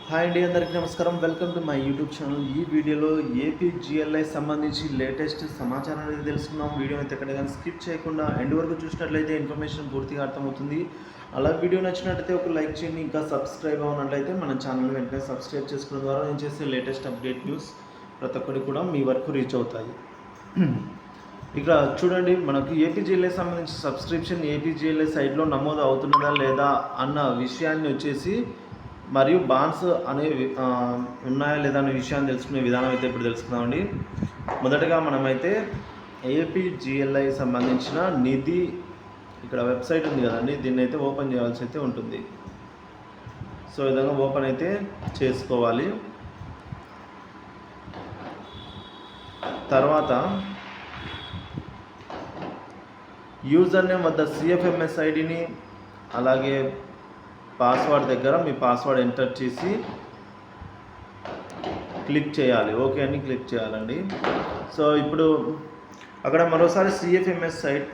Hi అండి, అందరికీ నమస్కారం. Welcome to my YouTube channel. ఈ వీడియోలో ఏపీజీఎల్ఐ సంబంధించి లేటెస్ట్ సమాచారం అనేది తెలుసుకుందాం. వీడియో అయితే ఎక్కడ కానీ స్కిప్ చేయకుండా ఎండ్ వరకు చూసినట్లయితే ఇన్ఫర్మేషన్ పూర్తిగా అర్థమవుతుంది. అలా వీడియో నచ్చినట్లయితే ఒక లైక్ చేయండి. ఇంకా సబ్స్క్రైబ్ అవ్వనట్లయితే మన ఛానల్ వెంటనే సబ్స్క్రైబ్ చేసుకోవడం ద్వారా నేను చేసే లేటెస్ట్ అప్డేట్ న్యూస్ ప్రతి ఒక్కరికి కూడా మీ వరకు రీచ్ అవుతాయి. ఇక చూడండి, మనకు ఏపీజీఎల్ఐ సంబంధించి సబ్స్క్రిప్షన్ ఏపీజీఎల్ఐ సైట్లో నమోదు అవుతున్నదా లేదా అన్న విషయాన్ని వచ్చేసి మరియు బాండ్స్ అనేవి ఉన్నాయా లేదా అనే విషయాన్ని తెలుసుకునే విధానం అయితే ఇప్పుడు తెలుసుకుందామండి. మొదటగా మనమైతే ఏపీజీఎల్ఐ సంబంధించిన నిధి ఇక్కడ వెబ్సైట్ ఉంది కదండి, దీన్ని అయితే ఓపెన్ చేయాల్సి అయితే ఉంటుంది. సో ఈ విధంగా ఓపెన్ అయితే చేసుకోవాలి. తర్వాత యూజర్ నేమ్ వద్ద సిఎఫ్ఎంఎస్ ఐడిని అలాగే పాస్వర్డ్ దగ్గర మీ పాస్వర్డ్ ఎంటర్ చేసి క్లిక్ చేయాలి. ఓకే అని క్లిక్ చేయాలండి. సో ఇప్పుడు అక్కడ మరోసారి సిఎఫ్ఎంఎస్ సైట్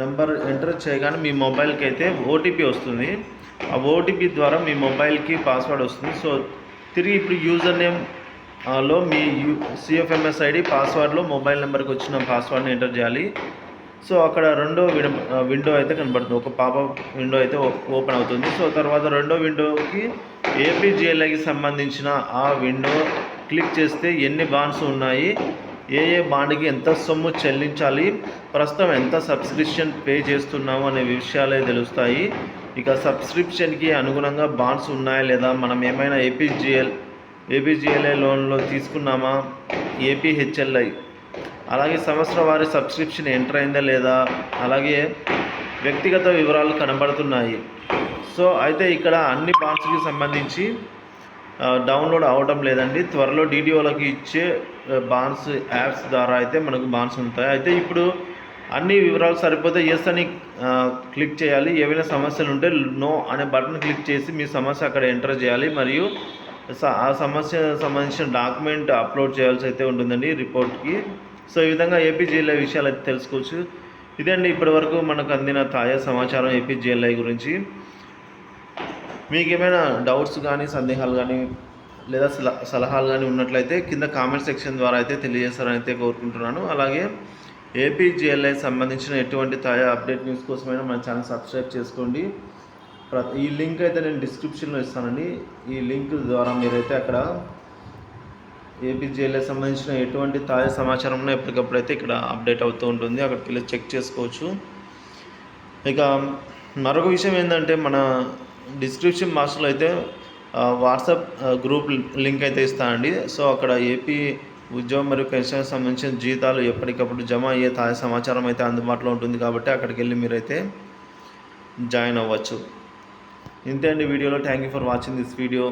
నెంబర్ ఎంటర్ చేయగానే మీ మొబైల్కి అయితే ఓటీపీ వస్తుంది. ఆ ఓటీపీ ద్వారా మీ మొబైల్కి పాస్వర్డ్ వస్తుంది. సో తిరిగి ఇప్పుడు యూజర్ నేమ్లో మీ సిఎఫ్ఎంఎస్ ఐడి పాస్వర్డ్లో మొబైల్ నెంబర్కి వచ్చిన పాస్వర్డ్ని ఎంటర్ చేయాలి. సో అక్కడ రెండో విండో అయితే కనబడుతుంది, ఒక పాపప్ విండో అయితే ఓపెన్ అవుతుంది. సో తర్వాత రెండో విండోకి ఏపీజీఎల్ఐకి సంబంధించిన ఆ విండో క్లిక్ చేస్తే ఎన్ని బాండ్స్ ఉన్నాయి, ఏ బాండ్కి ఎంత సొమ్ము చెల్లించాలి, ప్రస్తుతం ఎంత సబ్స్క్రిప్షన్ పే చేస్తున్నాము అనే విషయాలే తెలుస్తాయి. ఇక సబ్స్క్రిప్షన్కి అనుగుణంగా బాండ్స్ ఉన్నాయా లేదా, మనం ఏమైనా ఏపీజీఎల్ఐ లోన్లో తీసుకున్నామా, ఏపీహెచ్ఎల్ఐ అలాగే సంవత్సర వారి సబ్స్క్రిప్షన్ ఎంటర్ అయిందా లేదా, అలాగే వ్యక్తిగత వివరాలు కనబడుతున్నాయి. సో అయితే ఇక్కడ అన్ని బాండ్స్కి సంబంధించి డౌన్లోడ్ అవ్వడం లేదండి. త్వరలో డీడీఓలకి ఇచ్చే బాండ్స్ యాప్స్ ద్వారా అయితే మనకు బాండ్స్ ఉంటాయి. అయితే ఇప్పుడు అన్ని వివరాలు సరిపోతే ఎస్ అని క్లిక్ చేయాలి. ఏవైనా సమస్యలు ఉంటే నో అనే బటన్ క్లిక్ చేసి మీ సమస్య అక్కడ ఎంటర్ చేయాలి. మరియు ఆ సమస్య సంబంధించిన డాక్యుమెంట్ అప్లోడ్ చేయాల్సి అయితే ఉంటుందండి రిపోర్ట్కి. సో ఈ విధంగా ఏపీజీఎల్ఐ విషయాలు అయితే తెలుసుకోవచ్చు. ఇదండి ఇప్పటివరకు మనకు అందిన తాజా సమాచారం ఏపీజీఎల్ఐ గురించి. మీకు ఏమైనా డౌట్స్ కానీ సందేహాలు కానీ లేదా సలహాలు కానీ ఉన్నట్లయితే కింద కామెంట్ సెక్షన్ ద్వారా అయితే తెలియజేస్తారని అయితే కోరుకుంటున్నాను. అలాగే ఏపీజీఎల్ఐ సంబంధించిన ఎటువంటి తాజా అప్డేట్ న్యూస్ కోసమైనా మన ఛానల్ సబ్స్క్రైబ్ చేసుకోండి. ఈ లింక్ అయితే నేను డిస్క్రిప్షన్లో ఇస్తానండి. ఈ లింక్ ద్వారా మీరైతే అక్కడ ఏపీజీఎల్ఐ సంబంధించిన ఎటువంటి తాజా సమాచారం ఎప్పటికప్పుడు అయితే ఇక్కడ అప్డేట్ అవుతూ ఉంటుంది, అక్కడికి వెళ్ళి చెక్ చేసుకోవచ్చు. ఇక మరొక విషయం ఏంటంటే, మన డిస్క్రిప్షన్ బాక్స్లో అయితే వాట్సాప్ గ్రూప్ లింక్ అయితే ఇస్తానండి. సో అక్కడ ఏపీ ఉద్యోగం మరియు పెన్షన్ సంబంధించిన జీతాలు ఎప్పటికప్పుడు జమ అయ్యే తాజా సమాచారం అయితే అందుబాటులో ఉంటుంది. కాబట్టి అక్కడికి వెళ్ళి మీరైతే జాయిన్ అవ్వచ్చు. ఇంతే అండి వీడియోలో. Thank you for watching this video.